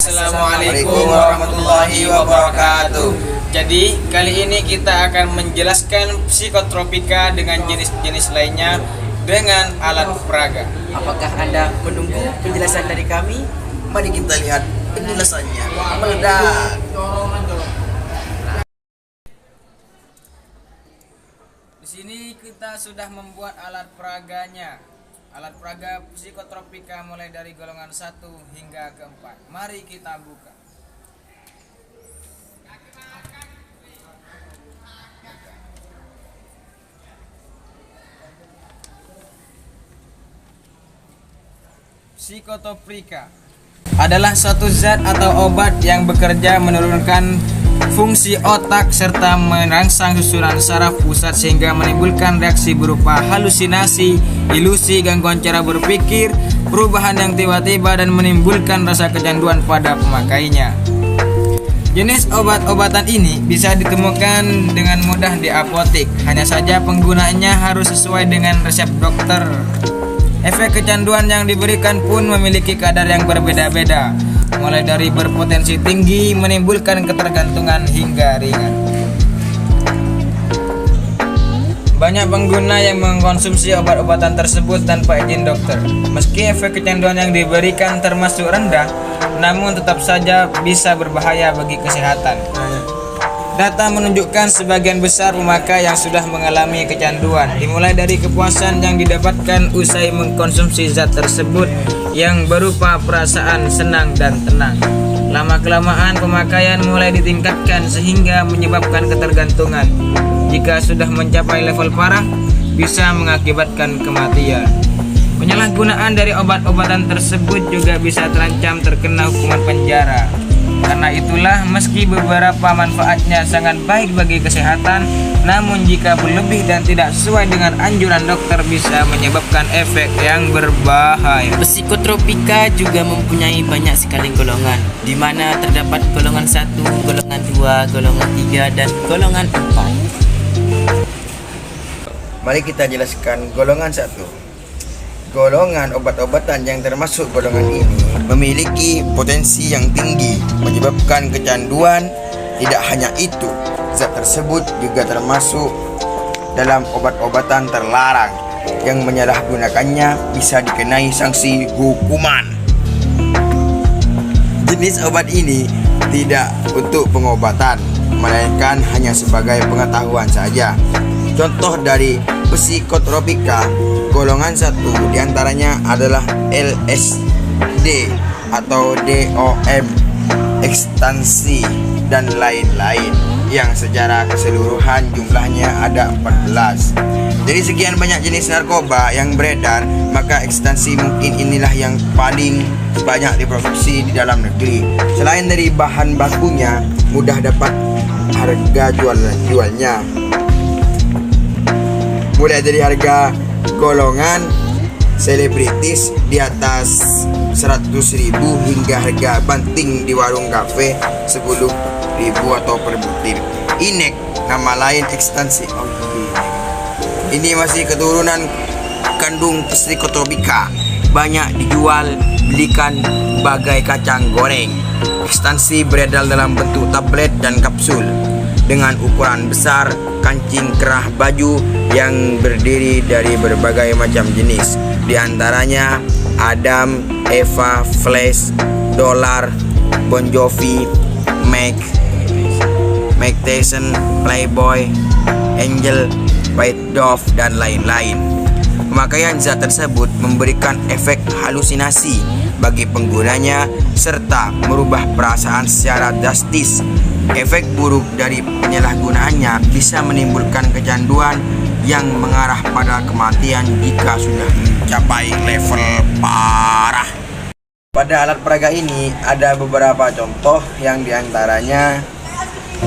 Assalamualaikum warahmatullahi wabarakatuh. Jadi kali ini kita akan menjelaskan psikotropika dengan jenis-jenis lainnya dengan alat peraga. Apakah Anda menunggu penjelasan dari kami? Mari kita lihat penjelasannya. Meledak. Di sini kita sudah membuat alat peraganya. Alat peraga psikotropika mulai dari golongan 1 hingga ke 4. Mari kita buka. Psikotropika adalah suatu zat atau obat yang bekerja menurunkan fungsi otak serta merangsang susunan saraf pusat sehingga menimbulkan reaksi berupa halusinasi, ilusi, gangguan cara berpikir, perubahan yang tiba-tiba dan menimbulkan rasa kecanduan pada pemakainya. Jenis obat-obatan ini bisa ditemukan dengan mudah di apotek, hanya saja penggunaannya harus sesuai dengan resep dokter. Efek kecanduan yang diberikan pun memiliki kadar yang berbeda-beda, mulai dari berpotensi tinggi, menimbulkan ketergantungan hingga ringan. Banyak pengguna yang mengkonsumsi obat-obatan tersebut tanpa izin dokter. Meski efek kecanduan yang diberikan termasuk rendah, namun tetap saja bisa berbahaya bagi kesehatan. Data menunjukkan sebagian besar pemakai yang sudah mengalami kecanduan, dimulai dari kepuasan yang didapatkan usai mengkonsumsi zat tersebut yang berupa perasaan senang dan tenang. Lama-kelamaan pemakaian mulai ditingkatkan sehingga menyebabkan ketergantungan. Jika sudah mencapai level parah, bisa mengakibatkan kematian. Penyalahgunaan dari obat-obatan tersebut juga bisa terancam terkena hukuman penjara. Karena itulah meski beberapa manfaatnya sangat baik bagi kesehatan, namun jika berlebih dan tidak sesuai dengan anjuran dokter bisa menyebabkan efek yang berbahaya. Psikotropika juga mempunyai banyak sekali golongan, di mana terdapat golongan 1, golongan 2, golongan 3, dan golongan 4. Mari kita jelaskan golongan 1. Golongan obat-obatan yang termasuk golongan ini memiliki potensi yang tinggi menyebabkan kecanduan. Tidak hanya itu, zat tersebut juga termasuk dalam obat-obatan terlarang yang menyalahgunakannya bisa dikenai sanksi hukuman. Jenis obat ini tidak untuk pengobatan, melainkan hanya sebagai pengetahuan saja. Contoh dari psikotropika golongan 1 diantaranya adalah LSD atau DOM, ekstansi, dan lain-lain yang secara keseluruhan jumlahnya ada 14. Dari sekian banyak jenis narkoba yang beredar, maka ekstansi mungkin inilah yang paling banyak diproduksi di dalam negeri. Selain dari bahan bakunya, mudah dapat harga jualnya. Mulai dari harga golongan selebritis di atas 100.000 hingga harga banting di warung kafe 10.000 atau per butir. Inek, nama lain ekstansi. Ini masih keturunan kandung psikotropika, banyak dijual belikan bagai kacang goreng. Ekstansi beredar dalam bentuk tablet dan kapsul dengan ukuran besar, kancing kerah baju yang berdiri dari berbagai macam jenis, di antaranya Adam, Eva, Flash, Dollar, Bon Jovi, Mike Tyson, Playboy, Angel, White Dove, dan lain-lain. Pemakaian zat tersebut memberikan efek halusinasi bagi penggunanya serta merubah perasaan secara drastis. Efek buruk dari penyalahgunaannya bisa menimbulkan kecanduan yang mengarah pada kematian jika sudah mencapai level parah. Pada alat peraga ini ada beberapa contoh yang diantaranya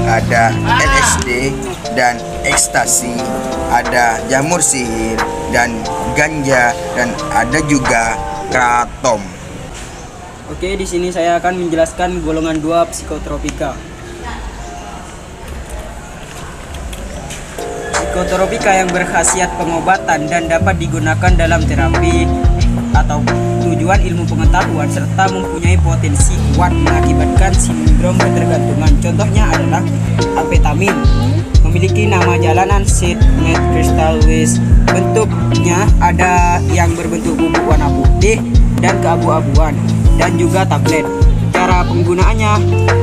ada LSD dan ekstasi, ada jamur sihir dan ganja, dan ada juga kratom. Oke, di sini saya akan menjelaskan golongan 2 psikotropika. Psikotropika yang berkhasiat pengobatan dan dapat digunakan dalam terapi atau tujuan ilmu pengetahuan serta mempunyai potensi kuat mengakibatkan sindrom ketergantungan. Contohnya adalah amfetamin, memiliki nama jalanan Sid Meth Crystal West. Bentuknya ada yang berbentuk bubuk warna putih dan keabu-abuan, dan juga tablet. Cara penggunaannya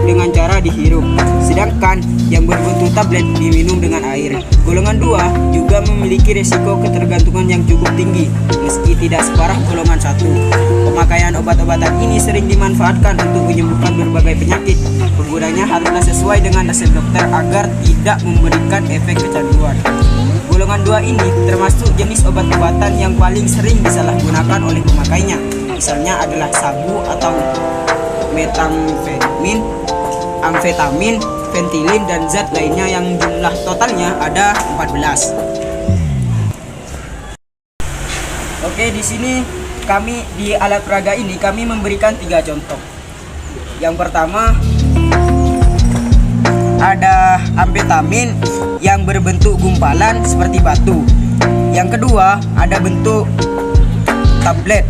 dengan cara dihirup, sedangkan yang berbentuk tablet diminum dengan air. Golongan 2 juga memiliki resiko ketergantungan yang cukup tinggi, meski tidak separah golongan 1. Pemakaian obat-obatan ini sering dimanfaatkan untuk menyembuhkan berbagai penyakit. Penggunanya haruslah sesuai dengan resep dokter agar tidak memberikan efek kecanduan. Golongan 2 ini termasuk jenis obat-obatan yang paling sering disalahgunakan oleh pemakainya. Misalnya adalah sabu atau metamfetamin, amfetamin, ventilin, dan zat lainnya yang jumlah totalnya ada 14. Oke, di sini kami di alat peraga ini kami memberikan 3 contoh. Yang pertama ada amfetamin yang berbentuk gumpalan seperti batu. Yang kedua ada bentuk tablet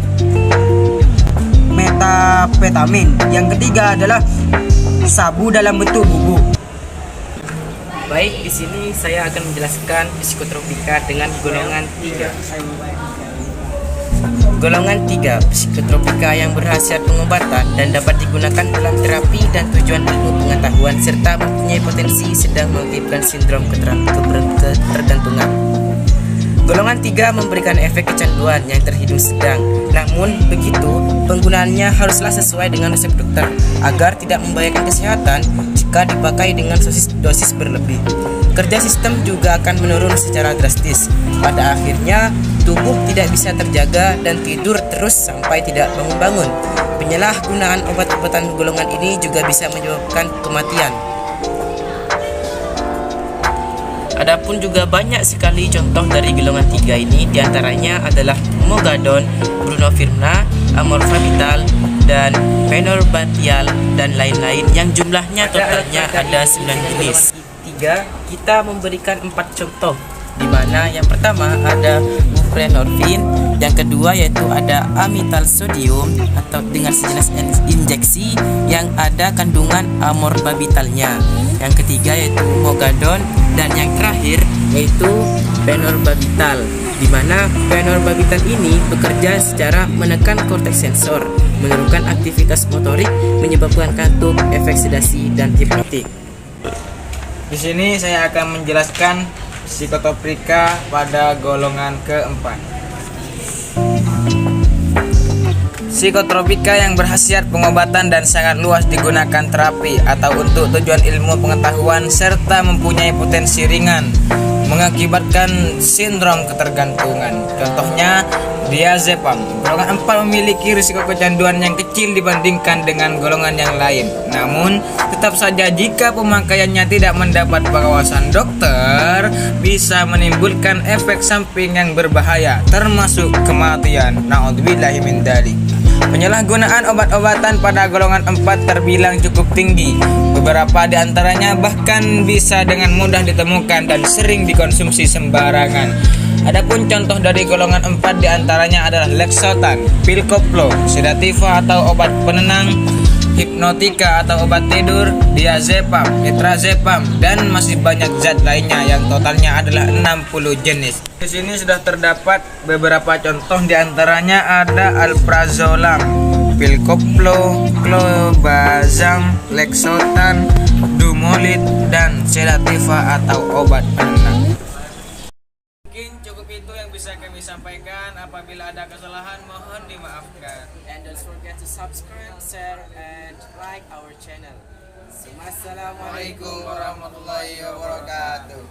metapetamin. Yang ketiga adalah sabu dalam bentuk bubuk. Baik, di sini saya akan menjelaskan psikotropika dengan golongan 3. Golongan 3, psikotropika yang berhasiat pengobatan dan dapat digunakan dalam terapi dan tujuan ilmu pengetahuan serta mempunyai potensi sedang mengakibatkan sindrom ketergantungan. Golongan 3 memberikan efek kecanduan yang terhitung sedang. Namun begitu, penggunaannya haruslah sesuai dengan resep dokter agar tidak membahayakan kesehatan jika dipakai dengan dosis berlebih. Kerja sistem juga akan menurun secara drastis. Pada akhirnya, tubuh tidak bisa terjaga dan tidur terus sampai tidak bangun-bangun. Penyalahgunaan obat-obatan golongan ini juga bisa menyebabkan kematian. Adapun juga banyak sekali contoh dari golongan 3 ini, diantaranya adalah Mogadon, Brunofirna, Amorfavital, dan Phenobarbital, dan lain-lain yang jumlahnya totalnya ada 9 jenis. 3, kita memberikan 4 contoh, di mana yang pertama ada buprenorfin, yang kedua yaitu ada amital sodium atau dengan sejenis injeksi yang ada kandungan amorbarbitalnya. Yang ketiga yaitu Mogadon, dan yang terakhir yaitu Phenobarbital, di mana Phenobarbital ini bekerja secara menekan korteks sensor, menurunkan aktivitas motorik, menyebabkan kantuk, efek sedasi, dan hipnotik. Di sini saya akan menjelaskan psikotropika pada golongan keempat. Psikotropika yang berhasiat pengobatan dan sangat luas digunakan terapi atau untuk tujuan ilmu pengetahuan serta mempunyai potensi ringan mengakibatkan sindrom ketergantungan. Contohnya diazepam. Golongan 4 memiliki risiko kecanduan yang kecil dibandingkan dengan golongan yang lain. Namun, tetap saja jika pemakaiannya tidak mendapat pengawasan dokter, bisa menimbulkan efek samping yang berbahaya, termasuk kematian. Na'udzubillahi min dzalik. Penyalahgunaan obat-obatan pada golongan 4 terbilang cukup tinggi. Beberapa di antaranya bahkan bisa dengan mudah ditemukan dan sering dikonsumsi sembarangan. Adapun contoh dari golongan 4 di antaranya adalah Lexotan, pil koplo, sedativa atau obat penenang, hipnotika atau obat tidur, diazepam, nitrazepam, dan masih banyak zat lainnya yang totalnya adalah 60 jenis. Di sini sudah terdapat beberapa contoh, di antaranya ada alprazolam, pil koplo, clobazam, Lexotan, dumolit, dan sedativa atau obat penenang. Mungkin cukup itu yang bisa kami sampaikan. Apabila ada kesalahan mohon dimaafkan. And don't forget to subscribe, share, and like our channel. Assalamualaikum warahmatullahi wabarakatuh.